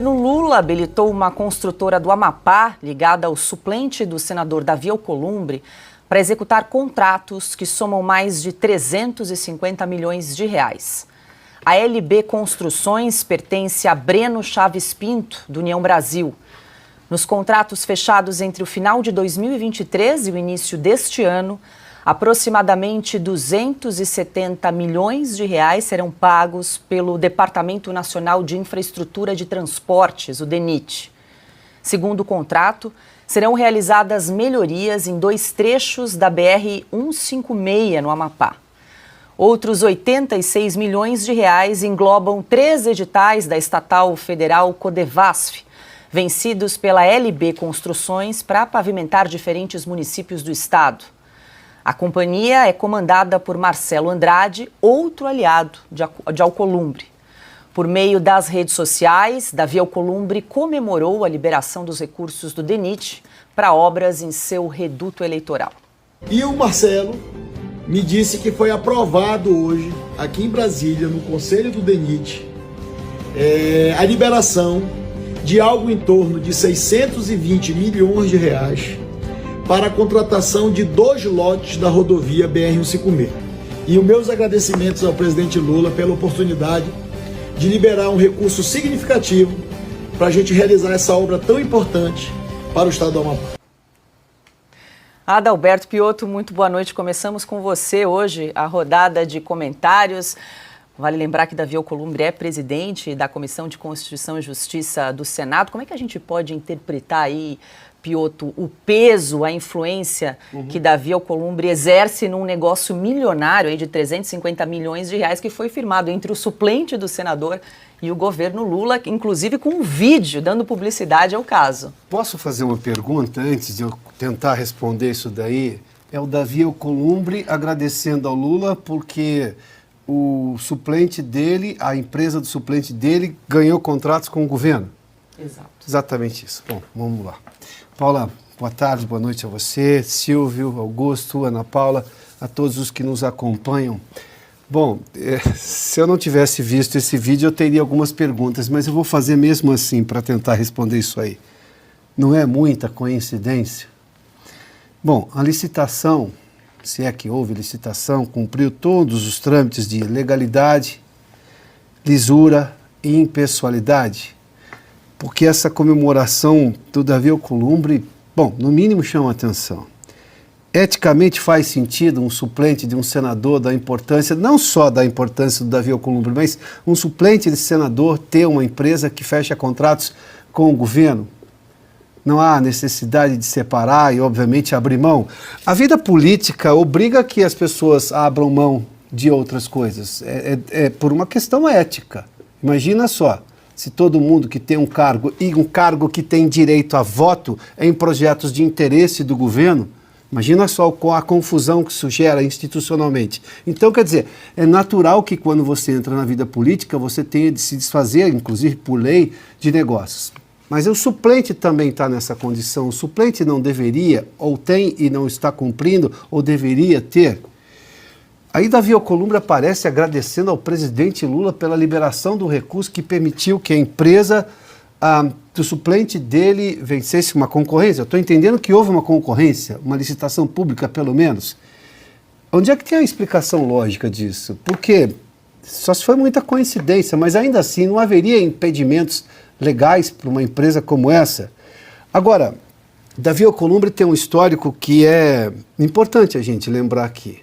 O Lula habilitou uma construtora do Amapá, ligada ao suplente do senador Davi Alcolumbre, para executar contratos que somam mais de 350 milhões de reais. A LB Construções pertence a Breno Chaves Pinto, do União Brasil. Nos contratos fechados entre o final de 2023 e o início deste ano, aproximadamente 270 milhões de reais serão pagos pelo Departamento Nacional de Infraestrutura de Transportes, o DENIT. Segundo o contrato, serão realizadas melhorias em 2 trechos da BR-156 no Amapá. Outros 86 milhões de reais englobam 3 editais da estatal federal Codevasf, vencidos pela LB Construções para pavimentar diferentes municípios do estado. A companhia é comandada por Marcelo Andrade, outro aliado de Alcolumbre. Por meio das redes sociais, Davi Alcolumbre comemorou a liberação dos recursos do DENIT para obras em seu reduto eleitoral. E o Marcelo me disse que foi aprovado hoje, aqui em Brasília, no Conselho do DENIT, a liberação de algo em torno de 620 milhões de reais para a contratação de 2 lotes da rodovia BR-156. E os meus agradecimentos ao presidente Lula pela oportunidade de liberar um recurso significativo para a gente realizar essa obra tão importante para o estado do Amapá. Adalberto Piotto, muito boa noite. Começamos com você hoje a rodada de comentários. Vale lembrar que Davi Alcolumbre é presidente da Comissão de Constituição e Justiça do Senado. Como é que a gente pode interpretar aí, Piotto, o peso, a influência que Davi Alcolumbre exerce num negócio milionário aí de 350 milhões de reais que foi firmado entre o suplente do senador e o governo Lula, inclusive com um vídeo dando publicidade ao caso? Posso fazer uma pergunta antes de eu tentar responder isso daí? É o Davi Alcolumbre agradecendo ao Lula porque o suplente dele, a empresa do suplente dele, ganhou contratos com o governo? Exato. Exatamente isso. Bom, vamos lá. Paula, boa tarde, boa noite a você, Silvio, Augusto, Ana Paula, a todos os que nos acompanham. Bom, se eu não tivesse visto esse vídeo, eu teria algumas perguntas, mas eu vou fazer mesmo assim para tentar responder isso aí. Não é muita coincidência? Bom, a licitação, se é que houve licitação, cumpriu todos os trâmites de legalidade, lisura e impessoalidade. Porque essa comemoração do Davi Alcolumbre, bom, no mínimo chama atenção. Eticamente faz sentido um suplente de um senador da importância, não só da importância do Davi Alcolumbre, mas um suplente de senador ter uma empresa que fecha contratos com o governo? Não há necessidade de separar e, obviamente, abrir mão. A vida política obriga que as pessoas abram mão de outras coisas. É por uma questão ética. Imagina só. Se todo mundo que tem um cargo e um cargo que tem direito a voto em projetos de interesse do governo, imagina só a confusão que isso gera institucionalmente. Então, quer dizer, é natural que quando você entra na vida política, você tenha de se desfazer, inclusive por lei, de negócios. Mas o suplente também está nessa condição. O suplente não deveria, ou tem e não está cumprindo, ou deveria ter. Aí Davi Alcolumbre aparece agradecendo ao presidente Lula pela liberação do recurso que permitiu que a empresa do suplente dele vencesse uma concorrência. Eu estou entendendo que houve uma concorrência, uma licitação pública pelo menos. Onde é que tem a explicação lógica disso? Porque só se foi muita coincidência, mas ainda assim não haveria impedimentos legais para uma empresa como essa. Agora, Davi Alcolumbre tem um histórico que é importante a gente lembrar aqui.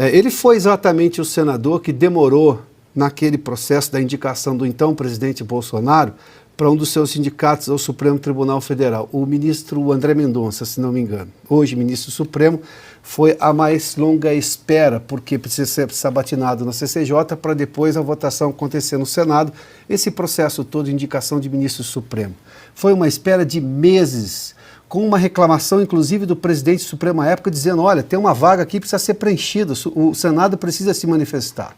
Ele foi exatamente o senador que demorou naquele processo da indicação do então presidente Bolsonaro para um dos seus sindicatos ao Supremo Tribunal Federal, o ministro André Mendonça, se não me engano. Hoje, ministro Supremo, foi a mais longa espera, porque precisa ser sabatinado na CCJ para depois a votação acontecer no Senado. Esse processo todo de indicação de ministro Supremo. Foi uma espera de meses, com uma reclamação, inclusive, do presidente Supremo à época, dizendo, olha, tem uma vaga aqui que precisa ser preenchida, o Senado precisa se manifestar.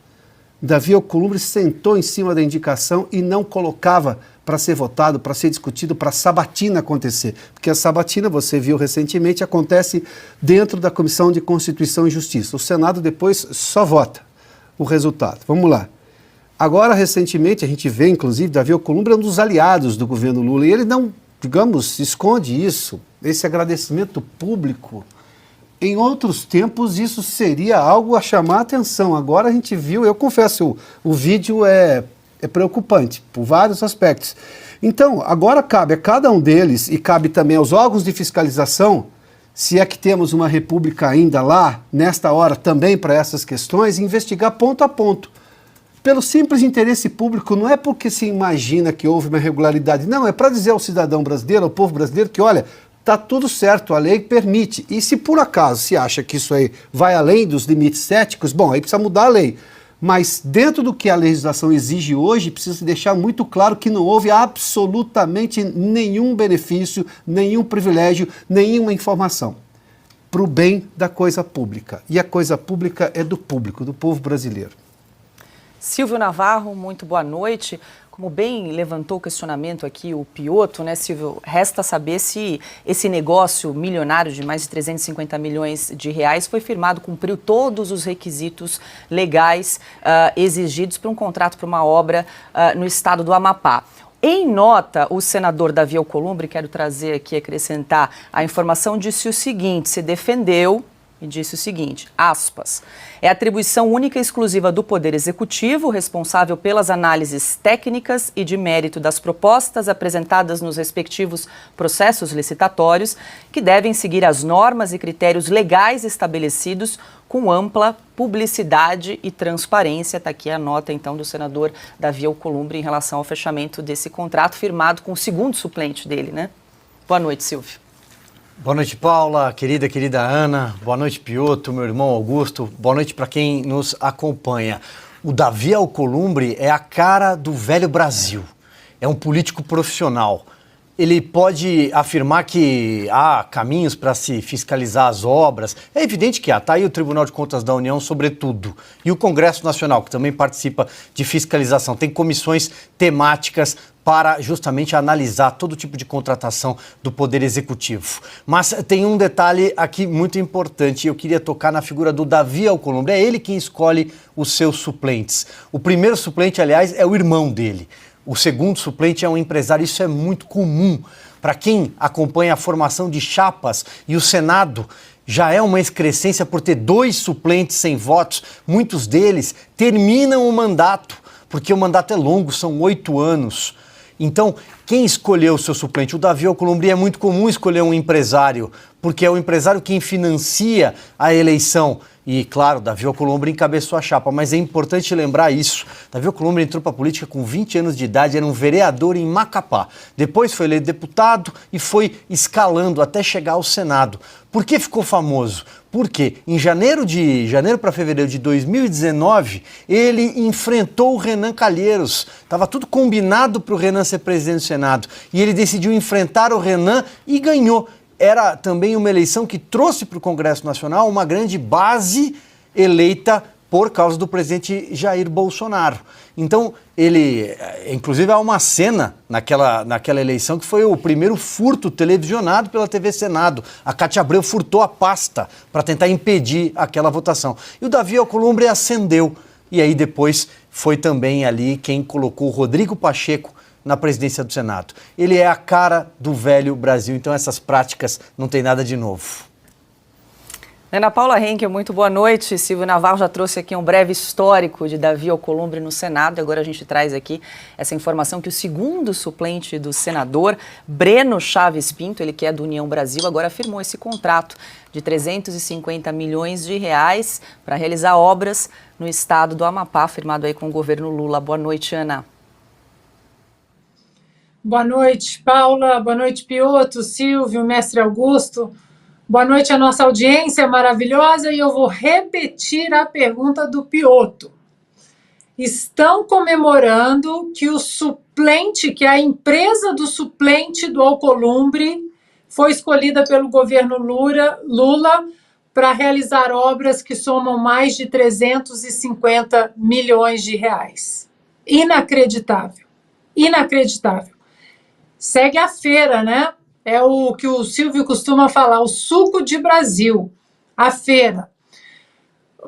Davi Alcolumbre sentou em cima da indicação e não colocava para ser votado, para ser discutido, para a sabatina acontecer. Porque a sabatina, você viu recentemente, acontece dentro da Comissão de Constituição e Justiça. O Senado depois só vota o resultado. Vamos lá. Agora, recentemente, a gente vê, inclusive, Davi Alcolumbre é um dos aliados do governo Lula, e ele não, digamos, esconde isso, esse agradecimento público. Em outros tempos, isso seria algo a chamar a atenção. Agora a gente viu, eu confesso, o vídeo é preocupante, por vários aspectos. Então, agora cabe a cada um deles, e cabe também aos órgãos de fiscalização, se é que temos uma república ainda lá, nesta hora também para essas questões, investigar ponto a ponto. Pelo simples interesse público, não é porque se imagina que houve uma irregularidade, não, é para dizer ao cidadão brasileiro, ao povo brasileiro, que olha, está tudo certo, a lei permite. E se por acaso se acha que isso aí vai além dos limites éticos, bom, aí precisa mudar a lei. Mas dentro do que a legislação exige hoje, precisa deixar muito claro que não houve absolutamente nenhum benefício, nenhum privilégio, nenhuma informação para o bem da coisa pública. E a coisa pública é do público, do povo brasileiro. Silvio Navarro, muito boa noite. Como bem levantou o questionamento aqui o Piotto, né, Silvio? Resta saber se esse negócio milionário de mais de 350 milhões de reais foi firmado, cumpriu todos os requisitos legais exigidos para um contrato para uma obra no estado do Amapá. Em nota, o senador Davi Alcolumbre, quero trazer aqui, acrescentar a informação, disse o seguinte, se defendeu e disse o seguinte, aspas, é atribuição única e exclusiva do Poder Executivo, responsável pelas análises técnicas e de mérito das propostas apresentadas nos respectivos processos licitatórios, que devem seguir as normas e critérios legais estabelecidos com ampla publicidade e transparência. Está aqui a nota, então, do senador Davi Alcolumbre em relação ao fechamento desse contrato firmado com o segundo suplente dele, né? Boa noite, Silvio. Boa noite, Paula, querida Ana, boa noite, Piotto, meu irmão Augusto, boa noite para quem nos acompanha. O Davi Alcolumbre é a cara do velho Brasil, é um político profissional. Ele pode afirmar que há caminhos para se fiscalizar as obras. É evidente que há. Está aí o Tribunal de Contas da União, sobretudo. E o Congresso Nacional, que também participa de fiscalização. Tem comissões temáticas para justamente analisar todo tipo de contratação do Poder Executivo. Mas tem um detalhe aqui muito importante. Eu queria tocar na figura do Davi Alcolumbre. É ele quem escolhe os seus suplentes. O primeiro suplente, aliás, é o irmão dele. O segundo suplente é um empresário, isso é muito comum. Para quem acompanha a formação de chapas, e o Senado já é uma excrescência por ter 2 suplentes sem votos, muitos deles terminam o mandato, porque o mandato é longo, são 8 anos. Então, quem escolheu o seu suplente? O Davi Alcolumbre é muito comum escolher um empresário, porque é o empresário quem financia a eleição. E, claro, Davi Alcolumbre encabeçou a chapa, mas é importante lembrar isso. Davi Alcolumbre entrou para a política com 20 anos de idade, era um vereador em Macapá. Depois foi eleito deputado e foi escalando até chegar ao Senado. Por que ficou famoso? Porque em janeiro para fevereiro de 2019, ele enfrentou o Renan Calheiros. Estava tudo combinado para o Renan ser presidente do Senado. E ele decidiu enfrentar o Renan e ganhou. Era também uma eleição que trouxe para o Congresso Nacional uma grande base eleita por causa do presidente Jair Bolsonaro. Então, inclusive há uma cena naquela eleição que foi o primeiro furto televisionado pela TV Senado. A Cátia Abreu furtou a pasta para tentar impedir aquela votação. E o Davi Alcolumbre acendeu. E aí depois foi também ali quem colocou o Rodrigo Pacheco na presidência do Senado. Ele é a cara do velho Brasil, então essas práticas não tem nada de novo. Ana Paula Henkel, muito boa noite. Silvio Navarro já trouxe aqui um breve histórico de Davi Alcolumbre no Senado. E agora a gente traz aqui essa informação que o segundo suplente do senador, Breno Chaves Pinto, ele que é do União Brasil, agora firmou esse contrato de 350 milhões de reais para realizar obras no estado do Amapá, firmado aí com o governo Lula. Boa noite, Ana. Boa noite, Paula. Boa noite, Piotto, Silvio, mestre Augusto. Boa noite à nossa audiência maravilhosa. E eu vou repetir a pergunta do Piotto. Estão comemorando que o suplente, que a empresa do suplente do Alcolumbre foi escolhida pelo governo Lula para realizar obras que somam mais de 350 milhões de reais. Inacreditável. Inacreditável. Segue a feira, né? É o que o Silvio costuma falar, o suco de Brasil, a feira.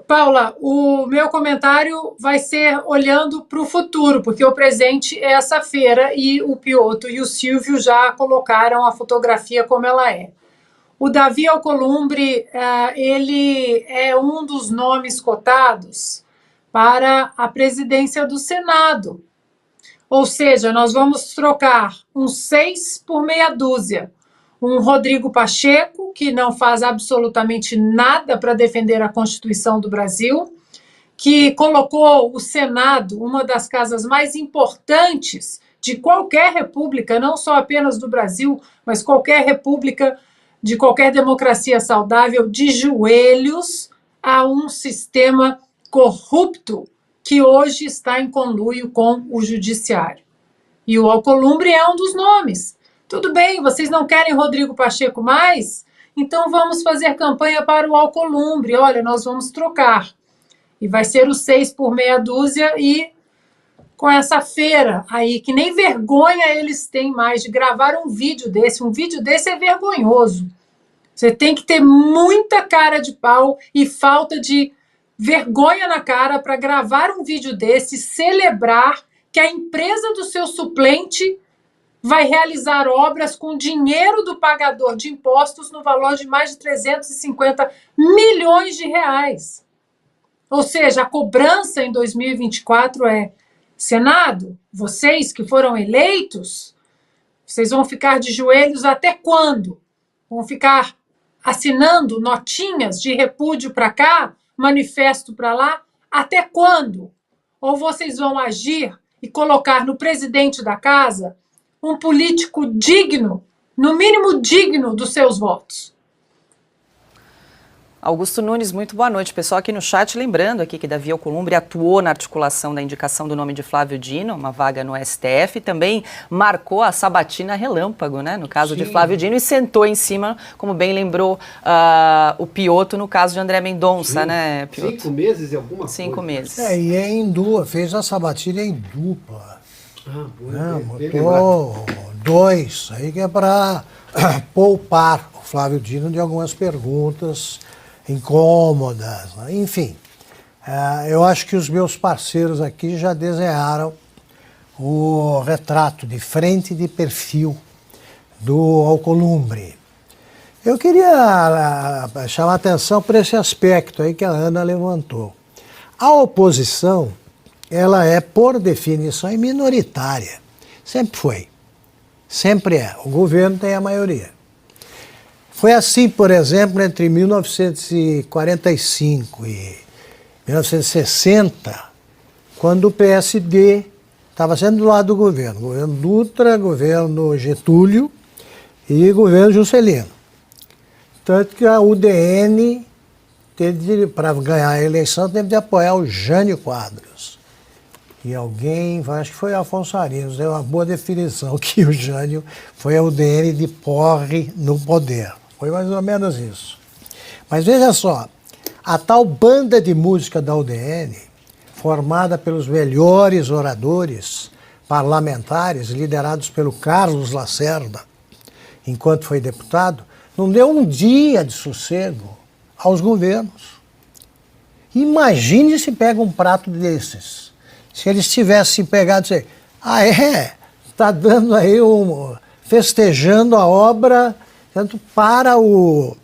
Paula, o meu comentário vai ser olhando para o futuro, porque o presente é essa feira e o Piotto e o Silvio já colocaram a fotografia como ela é. O Davi Alcolumbre, ele é um dos nomes cotados para a presidência do Senado. Ou seja, nós vamos trocar um 6 por meia dúzia. Um Rodrigo Pacheco, que não faz absolutamente nada para defender a Constituição do Brasil, que colocou o Senado, uma das casas mais importantes de qualquer república, não só apenas do Brasil, mas qualquer república, de qualquer democracia saudável, de joelhos a um sistema corrupto que hoje está em conluio com o judiciário. E o Alcolumbre é um dos nomes. Tudo bem, vocês não querem Rodrigo Pacheco mais? Então vamos fazer campanha para o Alcolumbre. Olha, nós vamos trocar. E vai ser o 6 por meia dúzia e com essa feira aí, que nem vergonha eles têm mais de gravar um vídeo desse. Um vídeo desse é vergonhoso. Você tem que ter muita cara de pau e falta de vergonha na cara para gravar um vídeo desse, celebrar que a empresa do seu suplente vai realizar obras com dinheiro do pagador de impostos no valor de mais de 350 milhões de reais. Ou seja, a cobrança em 2024 é: Senado, vocês que foram eleitos, vocês vão ficar de joelhos até quando? Vão ficar assinando notinhas de repúdio para cá, manifesto para lá? Até quando? Ou vocês vão agir e colocar no presidente da casa um político digno, no mínimo digno dos seus votos? Augusto Nunes, muito boa noite. Pessoal aqui no chat, lembrando aqui que Davi Alcolumbre atuou na articulação da indicação do nome de Flávio Dino, uma vaga no STF, também marcou a sabatina relâmpago, né, no caso de Flávio Dino, e sentou em cima, como bem lembrou o Piotto, no caso de André Mendonça, né, Piotto? 5 meses e alguma coisa. 5 meses. E é em dupla, fez a sabatina em dupla. Botou 2, aí que é para poupar o Flávio Dino de algumas perguntas incômodas, né? Enfim. Eu acho que os meus parceiros aqui já desenharam o retrato de frente e de perfil do Alcolumbre. Eu queria chamar a atenção para esse aspecto aí que a Ana levantou. A oposição, ela é, por definição, minoritária. Sempre foi. Sempre é. O governo tem a maioria. Foi assim, por exemplo, entre 1945 e 1960, quando o PSD estava sendo do lado do governo. Governo Dutra, governo Getúlio e governo Juscelino. Tanto que a UDN, para ganhar a eleição, teve de apoiar o Jânio Quadros. E alguém, acho que foi Afonso Arinos, deu uma boa definição que o Jânio foi a UDN de porre no poder. Foi mais ou menos isso. Mas veja só, a tal banda de música da UDN, formada pelos melhores oradores parlamentares, liderados pelo Carlos Lacerda, enquanto foi deputado, não deu um dia de sossego aos governos. Imagine se pega um prato desses. Se eles tivessem pegado e dizer, está dando aí festejando a obra tanto para o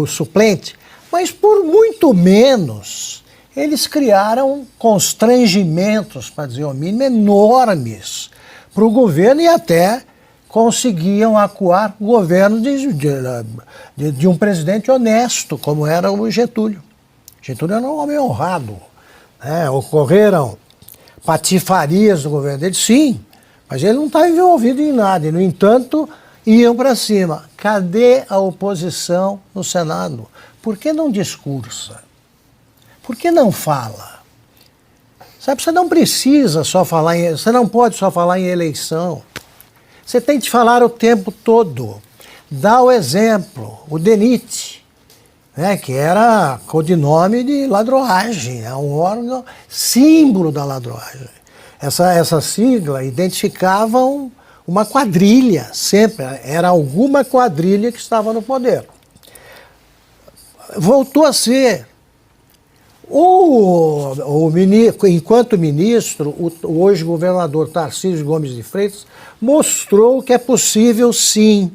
suplente, mas por muito menos eles criaram constrangimentos, para dizer o mínimo, enormes para o governo e até conseguiam acuar o governo de um presidente honesto, como era o Getúlio. Getúlio era um homem honrado. Ocorreram patifarias no governo dele, sim, mas ele não estava envolvido em nada. E, no entanto, iam para cima. Cadê a oposição no Senado? Por que não discursa? Por que não fala? Sabe, você não precisa só falar você não pode só falar em eleição. Você tem que falar o tempo todo. Dá o exemplo, o DENIT, que era codinome de ladroagem, é um órgão símbolo da ladroagem. Essa sigla identificava uma quadrilha, sempre, era alguma quadrilha que estava no poder. Voltou a ser Enquanto ministro, o hoje governador Tarcísio Gomes de Freitas mostrou que é possível, sim,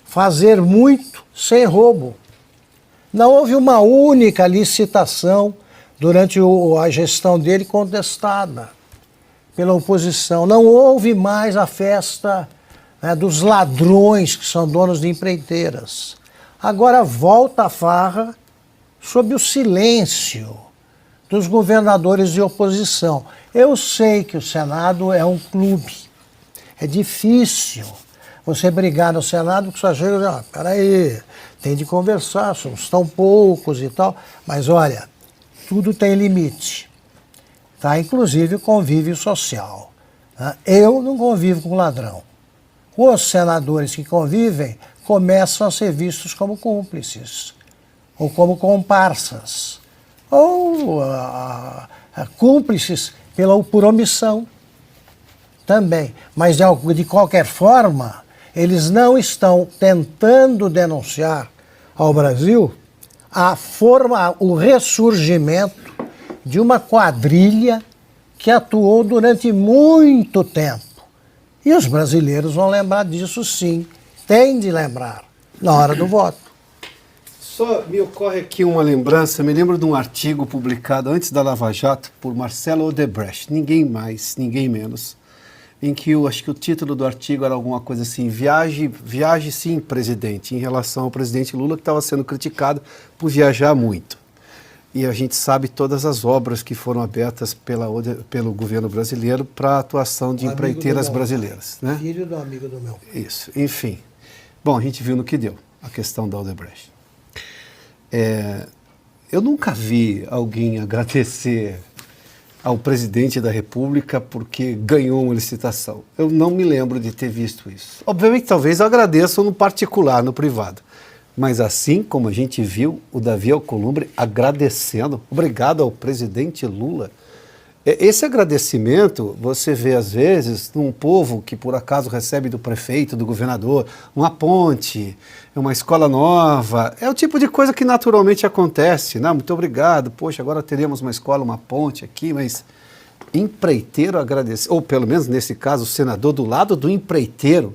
fazer muito sem roubo. Não houve uma única licitação durante a gestão dele contestada pela oposição. Não houve mais a festa, né, dos ladrões que são donos de empreiteiras. Agora volta a farra sob o silêncio dos governadores de oposição. Eu sei que o Senado é um clube. É difícil você brigar no Senado porque só chega, peraí, tem de conversar, somos tão poucos e tal. Mas olha, tudo tem limite. Tá? Inclusive o convívio social. Né? Eu não convivo com ladrão. Os senadores que convivem começam a ser vistos como cúmplices, ou como comparsas, ou cúmplices por omissão também. Mas de qualquer forma, eles não estão tentando denunciar ao Brasil o ressurgimento de uma quadrilha que atuou durante muito tempo. E os brasileiros vão lembrar disso, sim. Tem de lembrar na hora do voto. Só me ocorre aqui uma lembrança, me lembro de um artigo publicado antes da Lava Jato por Marcelo Odebrecht, ninguém mais, ninguém menos, em que acho que o título do artigo era alguma coisa assim, viaje sim, presidente, em relação ao presidente Lula, que estava sendo criticado por viajar muito. E a gente sabe todas as obras que foram abertas pelo governo brasileiro para a atuação de empreiteiras brasileiras. Né? Filho do amigo do meu. Isso, enfim. Bom, a gente viu no que deu, a questão da Odebrecht. Eu nunca vi alguém agradecer ao presidente da República porque ganhou uma licitação. Eu não me lembro de ter visto isso. Obviamente, talvez agradeçam no particular, no privado. Mas assim como a gente viu o Davi Alcolumbre agradecendo, obrigado ao presidente Lula. Esse agradecimento você vê às vezes num povo que por acaso recebe do prefeito, do governador, uma ponte, uma escola nova. É o tipo de coisa que naturalmente acontece. Não, muito obrigado, poxa, agora teremos uma escola, uma ponte aqui, mas empreiteiro agradecer, ou pelo menos nesse caso o senador do lado do empreiteiro,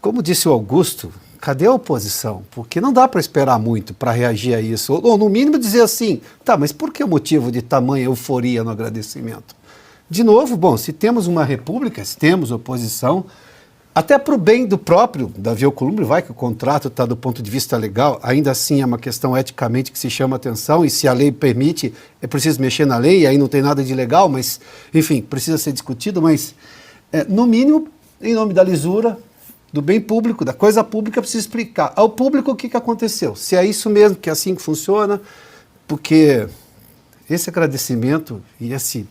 como disse o Augusto, cadê a oposição? Porque não dá para esperar muito para reagir a isso. Ou, no mínimo, dizer assim, tá, mas por que o motivo de tamanha euforia no agradecimento? De novo, bom, se temos uma república, se temos oposição, até para o bem do próprio Davi Alcolumbre, vai que o contrato está do ponto de vista legal, ainda assim é uma questão eticamente que se chama atenção, e se a lei permite, é preciso mexer na lei, aí não tem nada de legal, mas, enfim, precisa ser discutido, mas, no mínimo, em nome da lisura, do bem público, da coisa pública, precisa explicar ao público o que aconteceu. Se é isso mesmo, que é assim que funciona, porque esse agradecimento e esse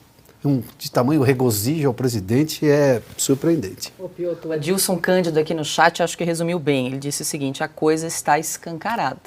de tamanho regozijo ao presidente é surpreendente. Ô, Piotr, o Adilson Cândido aqui no chat acho que resumiu bem. Ele disse o seguinte, a coisa está escancarada.